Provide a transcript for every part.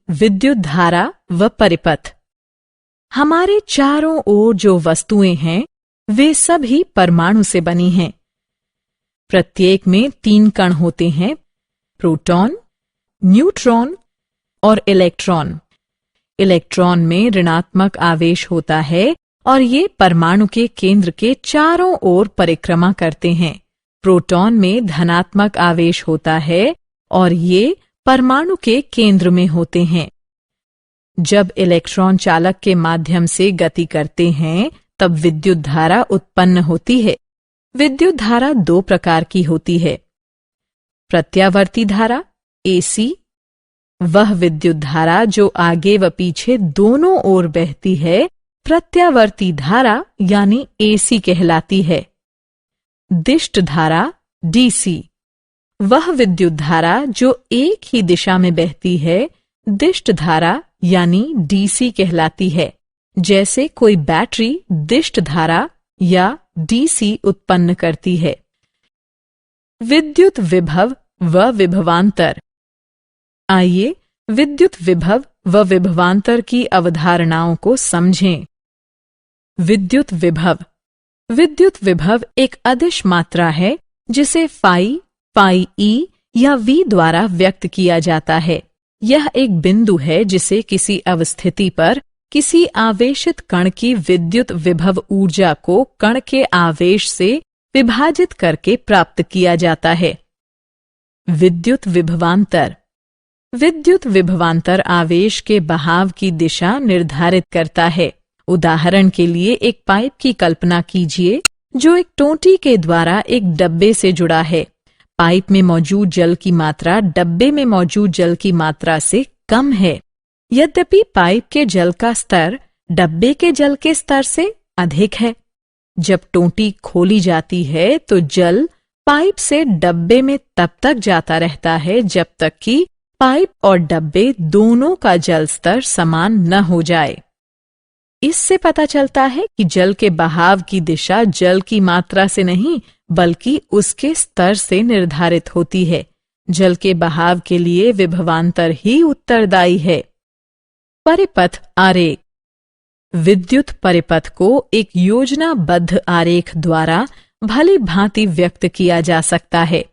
विद्युत धारा व परिपथ। हमारे चारों ओर जो वस्तुएं हैं वे सभी परमाणु से बनी हैं। प्रत्येक में 3 कण होते हैं, प्रोटॉन, न्यूट्रॉन और इलेक्ट्रॉन। इलेक्ट्रॉन में ऋणात्मक आवेश होता है और ये परमाणु के केंद्र के चारों ओर परिक्रमा करते हैं। प्रोटॉन में धनात्मक आवेश होता है और ये परमाणु के केंद्र में होते हैं। जब इलेक्ट्रॉन चालक के माध्यम से गति करते हैं तब विद्युत धारा उत्पन्न होती है। विद्युत धारा 2 प्रकार की होती है। प्रत्यावर्ती धारा AC, वह विद्युत धारा जो आगे व पीछे दोनों ओर बहती है प्रत्यावर्ती धारा यानी AC कहलाती है। दिष्ट धारा DC, वह विद्युत धारा जो एक ही दिशा में बहती है दिष्ट धारा यानी DC कहलाती है। जैसे कोई बैटरी दिष्ट धारा या DC उत्पन्न करती है। विद्युत विभव व विभवांतर। आइए विद्युत विभव व विभवांतर की अवधारणाओं को समझें। विद्युत विभव। विद्युत विभव एक अदिश मात्रा है जिसे फाई E या V द्वारा व्यक्त किया जाता है। यह एक बिंदु है जिसे किसी अवस्थिति पर किसी आवेशित कण की विद्युत विभव ऊर्जा को कण के आवेश से विभाजित करके प्राप्त किया जाता है। विद्युत विभवांतर। विद्युत विभवांतर आवेश के बहाव की दिशा निर्धारित करता है। उदाहरण के लिए एक पाइप की कल्पना कीजिए जो एक टोंटी के द्वारा एक डब्बे से जुड़ा है। पाइप में मौजूद जल की मात्रा डब्बे में मौजूद जल की मात्रा से कम है। यद्यपि पाइप के जल का स्तर डब्बे के जल के स्तर से अधिक है। जब टोंटी खोली जाती है तो जल पाइप से डब्बे में तब तक जाता रहता है जब तक कि पाइप और डब्बे दोनों का जल स्तर समान न हो जाए। इससे पता चलता है कि जल के बहाव की दिशा जल की मात्रा से नहीं बल्कि उसके स्तर से निर्धारित होती है। जल के बहाव के लिए विभवांतर ही उत्तरदायी है। परिपथ आरेख। विद्युत परिपथ को एक योजनाबद्ध आरेख द्वारा भली भांति व्यक्त किया जा सकता है।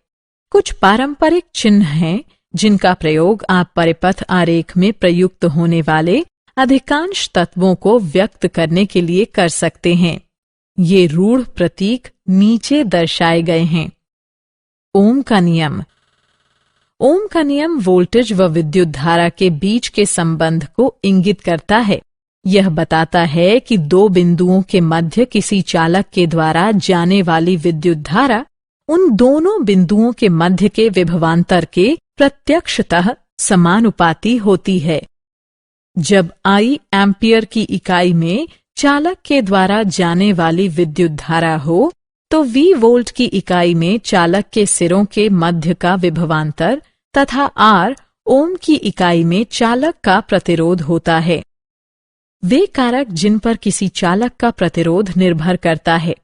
कुछ पारंपरिक चिन्ह हैं जिनका प्रयोग आप परिपथ आरेख में प्रयुक्त होने वाले अधिकांश तत्वों को व्यक्त करने के लिए कर सकते हैं। ये रूढ़ प्रतीक नीचे दर्शाए गए हैं। ओम का नियम। ओम का नियम वोल्टेज व विद्युत धारा के बीच के संबंध को इंगित करता है। यह बताता है कि 2 बिंदुओं के मध्य किसी चालक के द्वारा जाने वाली विद्युत धारा उन दोनों बिंदुओं के मध्य के विभवांतर के प्रत्यक्षतः समानुपाती होती है। जब I एम्पियर की इकाई में चालक के द्वारा जाने वाली विद्युत धारा हो तो V वोल्ट की इकाई में चालक के सिरों के मध्य का विभवांतर तथा R ओम की इकाई में चालक का प्रतिरोध होता है। वे कारक जिन पर किसी चालक का प्रतिरोध निर्भर करता है।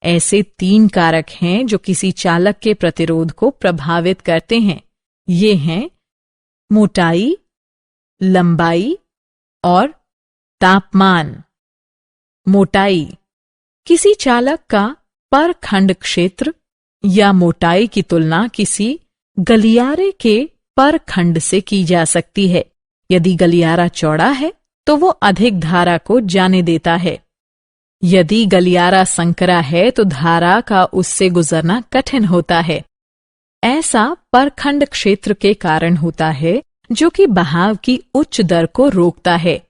ऐसे 3 कारक हैं जो किसी चालक के प्रतिरोध को प्रभावित करते हैं। ये हैं मोटाई, लंबाई और तापमान। मोटाई। किसी चालक का परखंड क्षेत्र या मोटाई की तुलना किसी गलियारे के परखंड से की जा सकती है। यदि गलियारा चौड़ा है तो वो अधिक धारा को जाने देता है। यदि गलियारा संकरा है तो धारा का उससे गुजरना कठिन होता है। ऐसा परखंड क्षेत्र के कारण होता है जो कि बहाव की उच्च दर को रोकता है।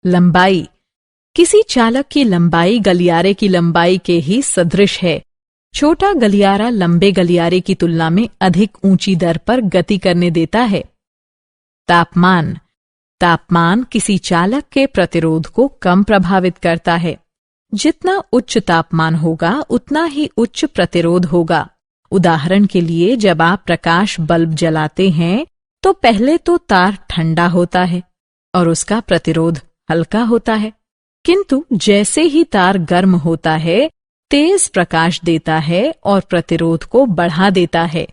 लंबाई। किसी चालक की लंबाई गलियारे की लंबाई के ही सदृश है। छोटा गलियारा लंबे गलियारे की तुलना में अधिक ऊंची दर पर गति करने देता है। तापमान। तापमान किसी चालक के प्रतिरोध को कम प्रभावित करता है। जितना उच्च तापमान होगा उतना ही उच्च प्रतिरोध होगा। उदाहरण के लिए जब आप प्रकाश बल्ब जलाते हैं तो पहले तो तार ठंडा होता है और उसका प्रतिरोध हल्का होता है, किंतु जैसे ही तार गर्म होता है तेज प्रकाश देता है और प्रतिरोध को बढ़ा देता है।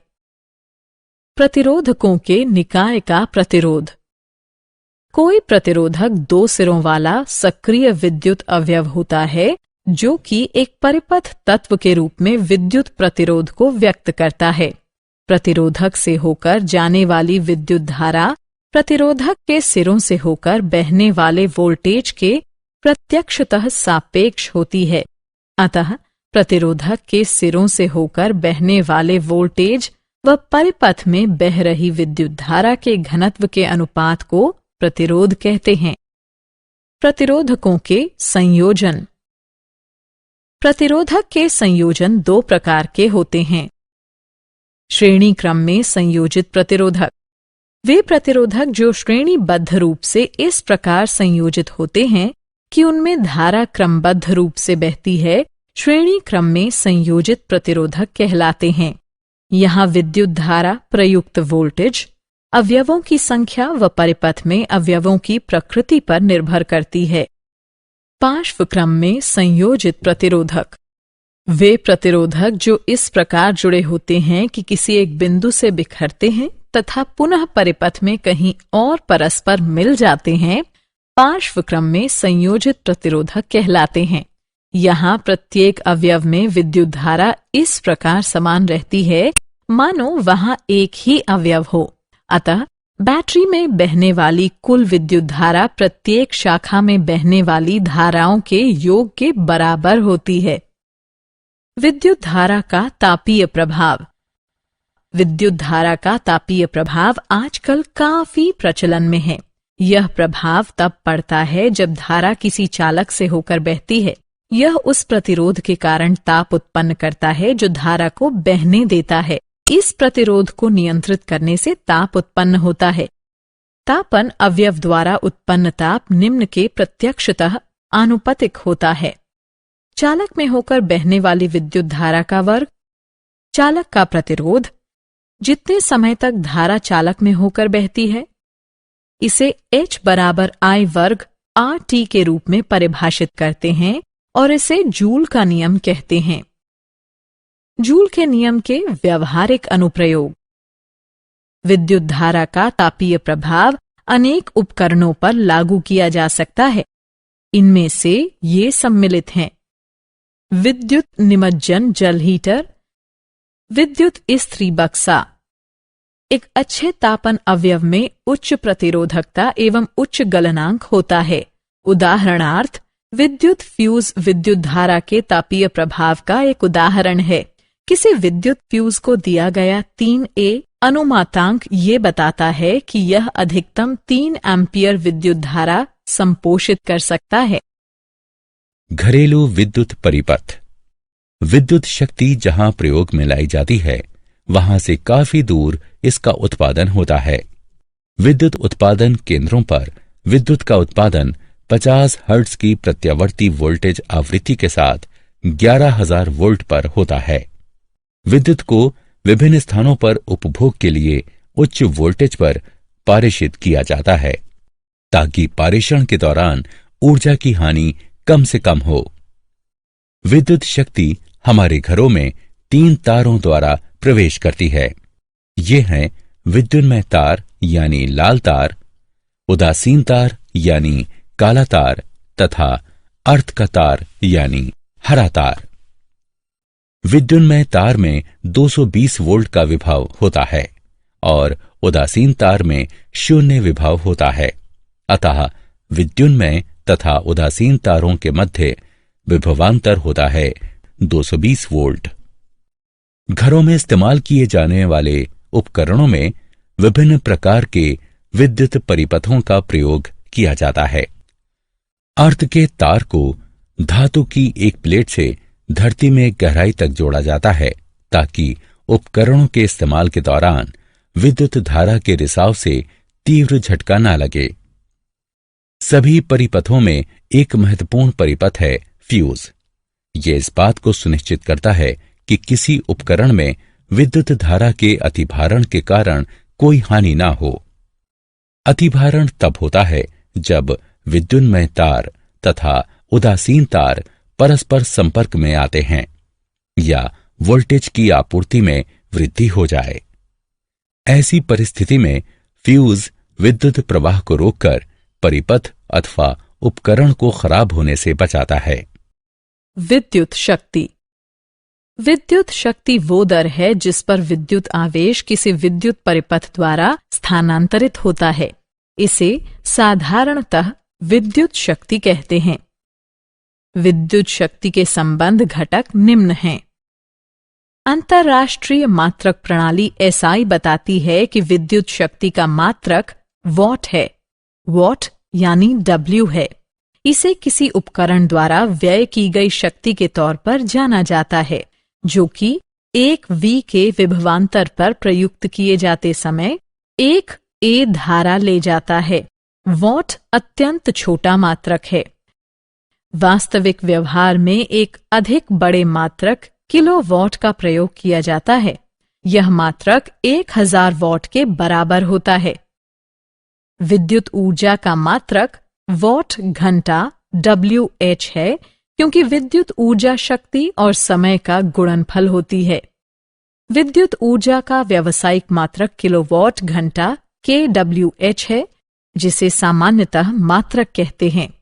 प्रतिरोधकों के निकाय का प्रतिरोध। कोई प्रतिरोधक दो सिरों वाला सक्रिय विद्युत अवयव होता है जो कि एक परिपथ तत्व के रूप में विद्युत प्रतिरोध को व्यक्त करता है। प्रतिरोधक से होकर जाने वाली विद्युत धारा प्रतिरोधक के सिरों से होकर बहने वाले वोल्टेज के प्रत्यक्षतः सापेक्ष होती है। अतः प्रतिरोधक के सिरों से होकर बहने वाले वोल्टेज व परिपथ में बह रही विद्युत धारा के घनत्व के अनुपात को प्रतिरोध कहते हैं। प्रतिरोधकों के संयोजन। प्रतिरोधक के संयोजन दो प्रकार के होते हैं। श्रेणी क्रम में संयोजित प्रतिरोधक। वे प्रतिरोधक जो श्रेणीबद्ध रूप से इस प्रकार संयोजित होते हैं कि उनमें धारा क्रमबद्ध रूप से बहती है, श्रेणी क्रम में संयोजित प्रतिरोधक कहलाते हैं। यहाँ विद्युत धारा प्रयुक्त वोल्टेज अवयवों की संख्या व परिपथ में अवयवों की प्रकृति पर निर्भर करती है। पार्श्व क्रम में संयोजित प्रतिरोधक। वे प्रतिरोधक जो इस प्रकार जुड़े होते हैं कि किसी एक बिंदु से बिखरते हैं तथा पुनः परिपथ में कहीं और परस्पर मिल जाते हैं, पार्श्व क्रम में संयोजित प्रतिरोधक कहलाते हैं। यहाँ प्रत्येक अवयव में विद्युत धारा इस प्रकार समान रहती है मानो वहां एक ही अवयव हो। अतः बैटरी में बहने वाली कुल विद्युत धारा प्रत्येक शाखा में बहने वाली धाराओं के योग के बराबर होती है। विद्युत धारा का तापीय प्रभाव। विद्युत धारा का तापीय प्रभाव आजकल काफी प्रचलन में है। यह प्रभाव तब पड़ता है जब धारा किसी चालक से होकर बहती है। यह उस प्रतिरोध के कारण ताप उत्पन्न करता है जो धारा को बहने देता है। इस प्रतिरोध को नियंत्रित करने से ताप उत्पन्न होता है। तापन अवयव द्वारा उत्पन्न ताप निम्न के प्रत्यक्षतः आनुपातिक होता है। चालक में होकर बहने वाली विद्युत धारा का वर्ग, चालक का प्रतिरोध, जितने समय तक धारा चालक में होकर बहती है, इसे H बराबर I वर्ग RT के रूप में परिभाषित करते हैं और इसे जूल का नियम कहते हैं। जूल के नियम के व्यवहारिक अनुप्रयोग। विद्युत धारा का तापीय प्रभाव अनेक उपकरणों पर लागू किया जा सकता है। इनमें से ये सम्मिलित हैं: विद्युत निमज्जन जल हीटर, विद्युत इस्त्री बक्सा। एक अच्छे तापन अवयव में उच्च प्रतिरोधकता एवं उच्च गलनांक होता है। उदाहरणार्थ विद्युत फ्यूज विद्युत धारा के तापीय प्रभाव का एक उदाहरण है। किसी विद्युत फ्यूज को दिया गया 3A अनुमातांक ये बताता है कि यह अधिकतम 3 एम्पियर विद्युत धारा संपोषित कर सकता है। घरेलू विद्युत परिपथ। विद्युत शक्ति जहां प्रयोग में लाई जाती है वहां से काफी दूर इसका उत्पादन होता है। विद्युत उत्पादन केंद्रों पर विद्युत का उत्पादन 50 हर्ट्ज की प्रत्यावर्ती वोल्टेज आवृत्ति के साथ 11,000 वोल्ट पर होता है। विद्युत को विभिन्न स्थानों पर उपभोग के लिए उच्च वोल्टेज पर पारेषित किया जाता है ताकि पारेषण के दौरान ऊर्जा की हानि कम से कम हो। विद्युत शक्ति हमारे घरों में 3 तारों द्वारा प्रवेश करती है। ये हैं विद्युन्मय तार यानी लाल तार, उदासीन तार यानी काला तार तथा अर्थ का तार यानी हरा तार। विद्युन्मय तार में 220 वोल्ट का विभव होता है और उदासीन तार में 0 विभव होता है। अतः विद्युन्मय तथा उदासीन तारों के मध्य विभवांतर होता है 220 वोल्ट। घरों में इस्तेमाल किए जाने वाले उपकरणों में विभिन्न प्रकार के विद्युत परिपथों का प्रयोग किया जाता है। अर्थ के तार को धातु की एक प्लेट से धरती में गहराई तक जोड़ा जाता है ताकि उपकरणों के इस्तेमाल के दौरान विद्युत धारा के रिसाव से तीव्र झटका न लगे। सभी परिपथों में एक महत्वपूर्ण परिपथ है फ्यूज। यह इस बात को सुनिश्चित करता है कि किसी उपकरण में विद्युत धारा के अतिभारण के कारण कोई हानि ना हो। अतिभारण तब होता है जब विद्युन्मय तार तथा उदासीन तार परस्पर संपर्क में आते हैं या वोल्टेज की आपूर्ति में वृद्धि हो जाए। ऐसी परिस्थिति में फ्यूज विद्युत प्रवाह को रोककर परिपथ अथवा उपकरण को खराब होने से बचाता है। विद्युत शक्ति। विद्युत शक्ति वो दर है जिस पर विद्युत आवेश किसी विद्युत परिपथ द्वारा स्थानांतरित होता है। इसे साधारणतः विद्युत शक्ति कहते हैं। विद्युत शक्ति के संबंध घटक निम्न हैं। अंतर्राष्ट्रीय मात्रक प्रणाली SI बताती है कि विद्युत शक्ति का मात्रक वॉट है। वॉट यानी W है। इसे किसी उपकरण द्वारा व्यय की गई शक्ति के तौर पर जाना जाता है, जो कि 1 V के विभवांतर पर प्रयुक्त किए जाते समय 1 A धारा ले जाता है। वॉट अत्यंत छोटा मात्रक है। वास्तविक व्यवहार में एक अधिक बड़े मात्रक किलोवाट का प्रयोग किया जाता है। यह मात्रक 1000 वॉट के बराबर होता है। विद्युत ऊर्जा का मात्रक वॉट घंटा WH है, क्योंकि विद्युत ऊर्जा शक्ति और समय का गुणनफल होती है। विद्युत ऊर्जा का व्यावसायिक मात्रक किलोवाट घंटा kWh है, जिसे सामान्यतः मात्रक कहते हैं।